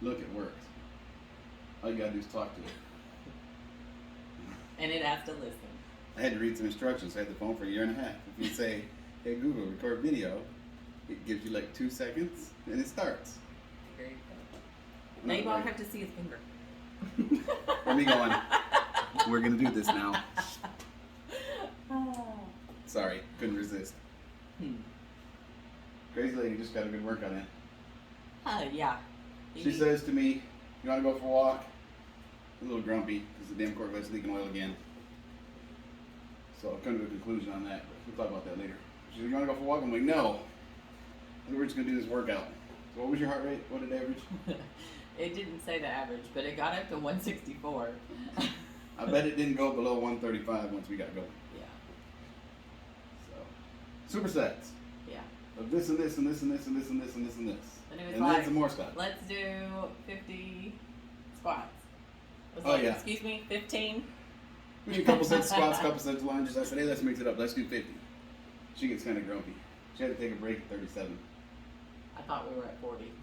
Look, it worked. All you gotta do is talk to it. And it has to listen. I had to read some instructions. I had the phone for a year and a half. If you say, hey Google, record video, it gives you like 2 seconds and it starts. Very good. Now you won't have to see his finger. Let me go on. We're gonna do this now. Sorry, couldn't resist. Crazy lady just got a good workout in. Yeah. She says to me, you wanna go for a walk? I'm a little grumpy because the damn Corvette's leaking oil again. So I'll come to a conclusion on that, but we'll talk about that later. She said, you wanna go for a walk? I'm like, no. I think we're just gonna do this workout. So what was your heart rate? What did it average? It didn't say the average, but it got up to 164. I bet it didn't go below 135 once we got going. Yeah. So, supersets Yeah. of this and this and this and this and this and this and this and this. And it was And like, then some more stuff. let's do 50 squats. It was Oh, like, yeah. excuse me, 15? We did a couple sets of squats, couple sets of lunges. I said, hey, let's mix it up. Let's do 50. She gets kind of grumpy. She had to take a break at 37. I thought we were at 40.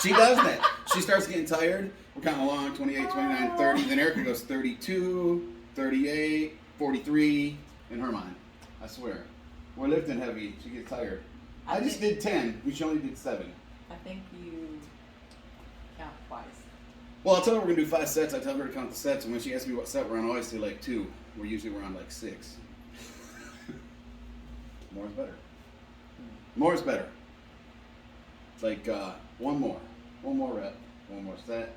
She does that. She starts getting tired. We're counting along, 28, 29, 30. Then Erica goes 32, 38, 43 in her mind. I swear. We're lifting heavy. She gets tired. I just did 10. She only did 7. I think you count twice. Well, I'll tell her we're going to do 5 sets. I tell her to count the sets. And when she asks me what set we're on, I always say like 2. We're on like 6. More is better. More is better. It's like one more rep, one more set,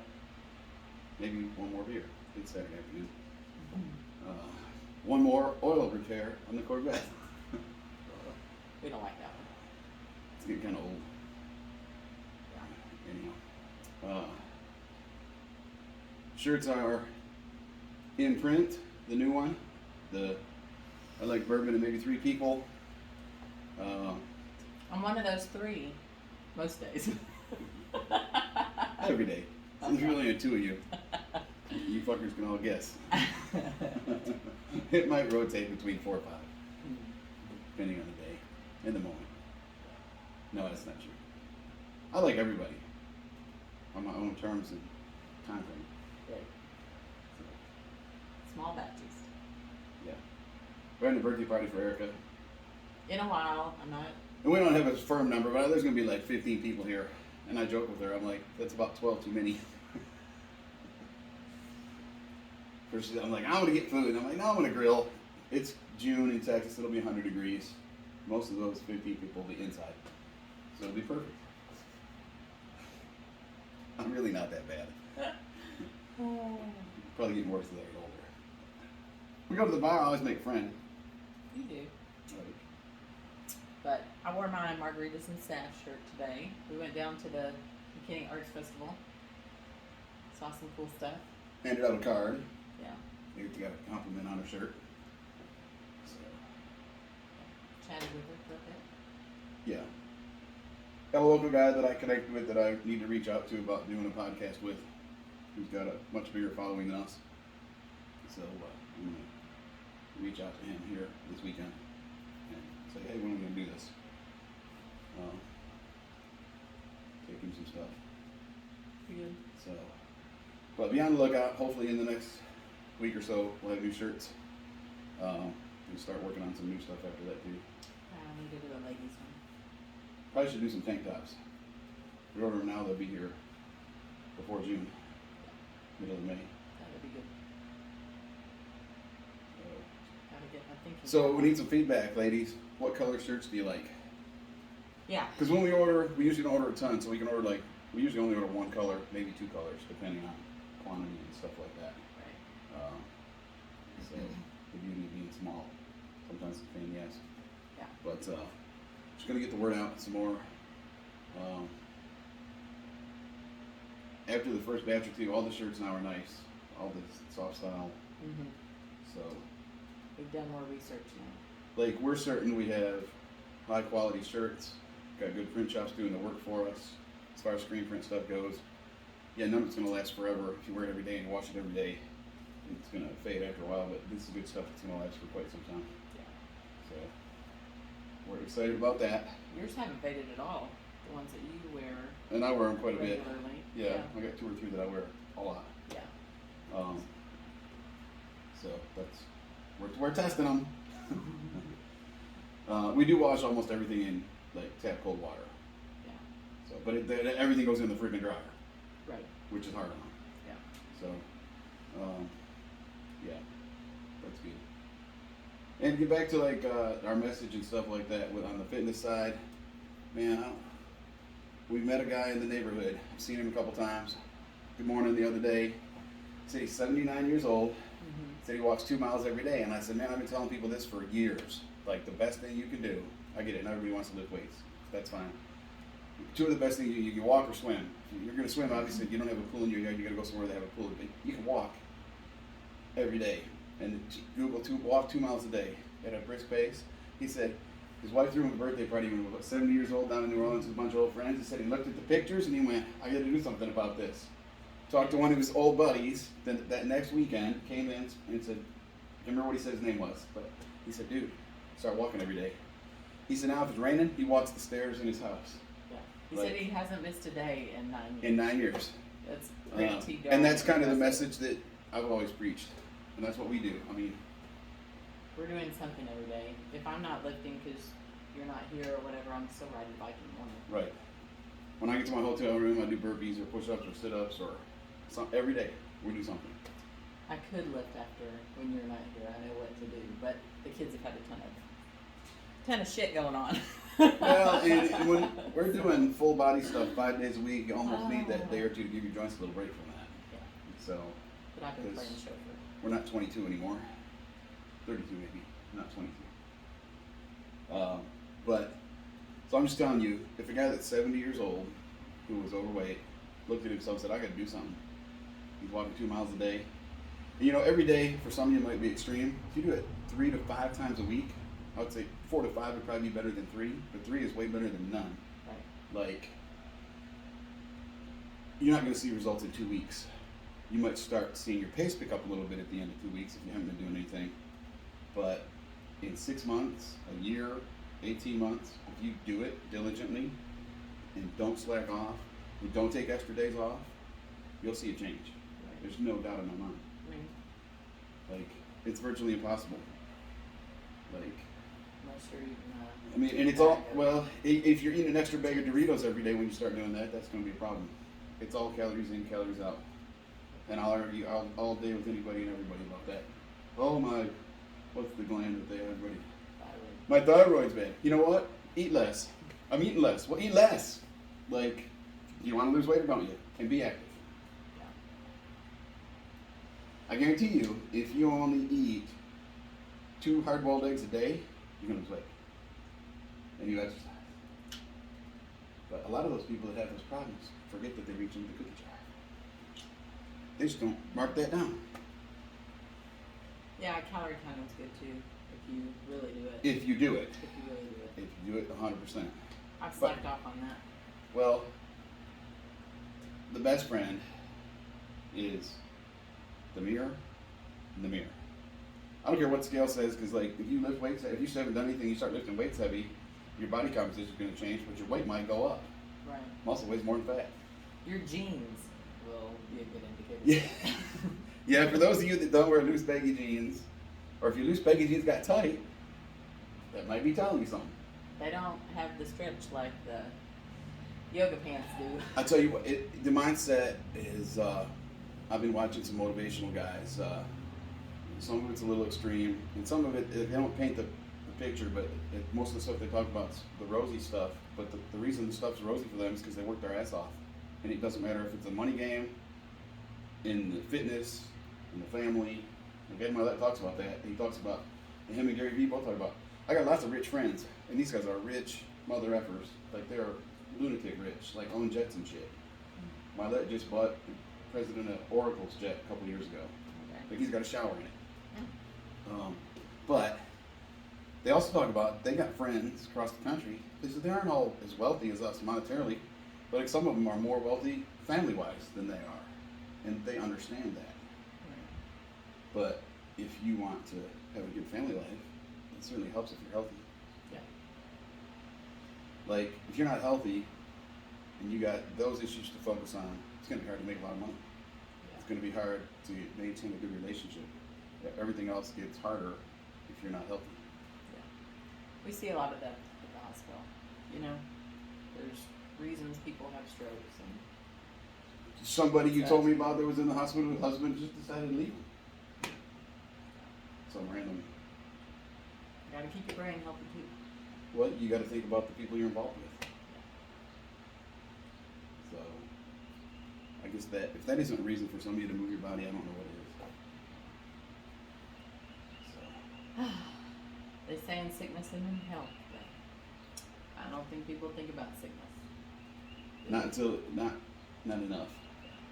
maybe one more beer. It's Saturday afternoon. One more oil repair on the Corvette. We don't like that one. It's getting kind of old. Anyhow, shirts are in print. The new one. I like bourbon and maybe 3 people. I'm one of those 3 most days. Every day. So there's really only 2 of you. You fuckers can all guess. It might rotate between 4 or 5, depending on the day and the moment. No, that's not true. I like everybody on my own terms and time frame. Right. Small batches. Yeah. We're having a birthday party for Erica. In a while, I'm not. And we don't have a firm number, but there's going to be like 15 people here. And I joke with her, I'm like, that's about 12 too many. First, I'm like, I want to get food. And I'm like, no, I'm going to grill. It's June in Texas, it'll be 100 degrees. Most of those 15 people will be inside. So it'll be perfect. I'm really not that bad. Probably getting worse as I get older. We go to the bar, I always make a friend. You do. Like, But I wore my Margaritas and Staff shirt today. We went down to the McKinney Arts Festival. Saw some cool stuff. handed out a card. Yeah. You got a compliment on her shirt. So, Chatted with her for a bit. yeah. Got a local guy that I connected with that I need to reach out to about doing a podcast with, who's got a much bigger following than us. So I'm going to reach out to him here this weekend and say, hey, when are we going to do this? Take him some stuff. Good. So, but be on the lookout. Hopefully in the next week or so, we'll have new shirts. And start working on some new stuff after that too. I need to do a ladies one. Probably should do some tank tops. If we order them now, they'll be here before June, middle of May. That would be good. Gotta get my thinking. So we need some feedback, ladies. What color shirts do you like? Yeah. Because when we order, we usually don't order a ton, so we can order like, we usually only order one color, maybe two colors, depending on quantity and stuff like that. Right. So the beauty of being small, sometimes it's a pain in the ass. Yeah. But just gonna get the word out some more. After the first batch or two, all the shirts now are nice, all the soft style. Mhm. So, We've done more research now. like, we're certain we have high quality shirts. Got good print shops doing the work for us. As far as screen print stuff goes, yeah, none of it's gonna last forever. If you wear it every day and wash it every day, it's gonna fade after a while. But this is good stuff that's gonna last for quite some time. Yeah. So, we're excited about that. Yours haven't faded at all. the ones that you wear And I wear them quite a bit. regularly. Yeah, I got 2 or 3 that I wear a lot. Yeah. So we're testing them. We do wash almost everything in like tap cold water. Yeah. So, but everything goes in the freaking dryer, Right. which is hard on. Yeah. So, yeah, that's good. And to get back to like our message and stuff like that on the fitness side, man, we met a guy in the neighborhood. I've seen him a couple times. Good morning the other day. Said he's 79 years old. Mm-hmm. Said he walks 2 miles every day. And I said, man, I've been telling people this for years. Like the best thing you can do. I get it. Not everybody wants to lift weights. That's fine. 2 of the best things you can walk or swim. If you're going to swim, obviously, you don't have a pool in your yard. You got to go somewhere that have a pool. But you can walk every day. And Google walk 2 miles a day at a brisk pace. He said his wife threw him a birthday party when he was about 70 years old down in New Orleans with a bunch of old friends. He said he looked at the pictures and he went, I got to do something about this. Talked to one of his old buddies. Then that next weekend came in and said, I can't remember what he said his name was, but he said, dude, start walking every day. He said now if it's raining, he walks the stairs in his house. Yeah. He said he hasn't missed a day in 9 years. In 9 years. That's pretty And that's kind of the message that I've always preached. And that's what we do. I mean, we're doing something every day. If I'm not lifting because you're not here or whatever, I'm still riding a bike in the morning. right. When I get to my hotel room, I do burpees or push-ups or sit-ups or every day we do something. I could lift after when you're not here. I know what to do, but the kids have had a ton of shit going on. Well, and when we're doing full body stuff 5 days a week, you almost need that day or two to give your joints a little break from that. Yeah. So But I've been Because- playing chauffeur. we're not 22 anymore. 32 maybe, not 22. But so I'm just telling you, if a guy that's 70 years old who was overweight looked at himself and said, I got to do something. He's walking 2 miles a day. And, you know, every day for some of you might be extreme. If you do it 3 to 5 times a week, I would say 4 to 5 would probably be better than 3, but 3 is way better than none. Right. Like, you're not going to see results in 2 weeks. You might start seeing your pace pick up a little bit at the end of 2 weeks if you haven't been doing anything. But in 6 months, a year, 18 months, if you do it diligently and don't slack off, and don't take extra days off, you'll see a change. Right. There's no doubt in my mind. I mean, Like, it's virtually impossible. Like, unless you're eating, I mean, and it's all, well, if you're eating an extra bag of Doritos every day when you start doing that, that's going to be a problem. It's all calories in, calories out. And I'll argue all day with anybody and everybody about that. Oh my, what's the gland that they have, everybody? thyroid. My thyroid's bad. You know what? Eat less. I'm eating less. Well, eat less. Like, you want to lose weight or don't you? And be active. Yeah. I guarantee you, if you only eat 2 hard-boiled eggs a day, you're going to lose weight. And you exercise. But a lot of those people that have those problems forget that they reach into the cookie jar. They just don't mark that down. Yeah, calorie counting's good too, if you really do it. If you do it. If you really do it. If you do it 100%. I've slacked off on that. Well, the best friend is the mirror and the mirror. I don't care what scale says, because like if you lift weights, if you still haven't done anything, you start lifting weights heavy, your body composition is going to change, but your weight might go up. Right. Muscle weighs more than fat. Your genes will be a good indicator. Yeah. Yeah, for those of you that don't wear loose baggy jeans, or if your loose baggy jeans got tight, that might be telling you something. They don't have the stretch like the yoga pants do. I tell you what, the mindset is, I've been watching some motivational guys. Some of it's a little extreme, and some of it, they don't paint the picture, but most of the stuff they talk about is the rosy stuff. But the reason the stuff's rosy for them is because they work their ass off. And it doesn't matter if it's a money game, in the fitness, in the family. And Ed Milet talks about that. He talks about, and him and Gary Vee both talk about, I got lots of rich friends, and these guys are rich mother effers. Like they're lunatic rich, like own jets and shit. Milet just bought the president of Oracle's jet a couple years ago. Okay. Like he's got a shower in it. But they also talk about they got friends across the country. They aren't all as wealthy as us monetarily, but like some of them are more wealthy family-wise than they are, and they understand that. But if you want to have a good family life, it certainly helps if you're healthy. Yeah. Like if you're not healthy, and you got those issues to focus on, it's going to be hard to make a lot of money. It's going to be hard to maintain a good relationship. Everything else gets harder if you're not healthy. Yeah. We see a lot of that at the hospital. You know, there's reasons people have strokes and Somebody you told me about that was in the hospital, the husband just decided to leave him. Some random. you gotta keep your brain healthy too. Well, you got to think about the people you're involved with. So, I guess that if that isn't a reason for somebody to move your body, I don't know what it is. So, They say in sickness and in health, but I don't think people think about sickness. not enough.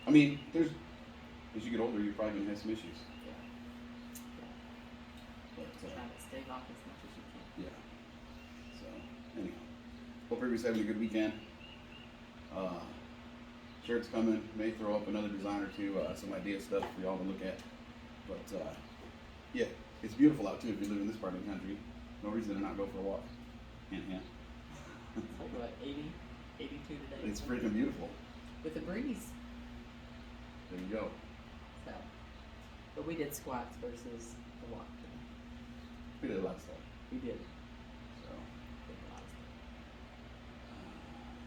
I mean, as you get older, you're probably gonna have some issues. Yeah. But Try to stave off as much as you can. yeah. So anyhow, hope everybody's having a good weekend. Shirts coming. May throw up another design or two, some idea stuff for y'all to look at. But yeah, it's beautiful out too. If you live in this part of the country, no reason to not go for a walk. Hint, hint. It's like what, 80, 82 today? It's freaking beautiful. With a breeze. There you go. So, but we did squats versus the walk today. We did a lot of stuff. We did. So Did a lot of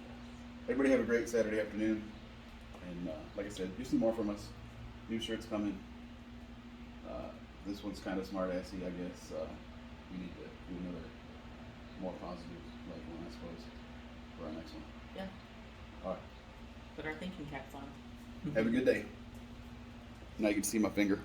stuff. everybody have a great Saturday afternoon. And like I said, do some more from us. New shirts coming. This one's kind of smart assy, I guess. We need to do another more positive like one, I suppose, for our next one. Yeah. All right. Put our thinking caps on. Have a good day. Now you can see my finger.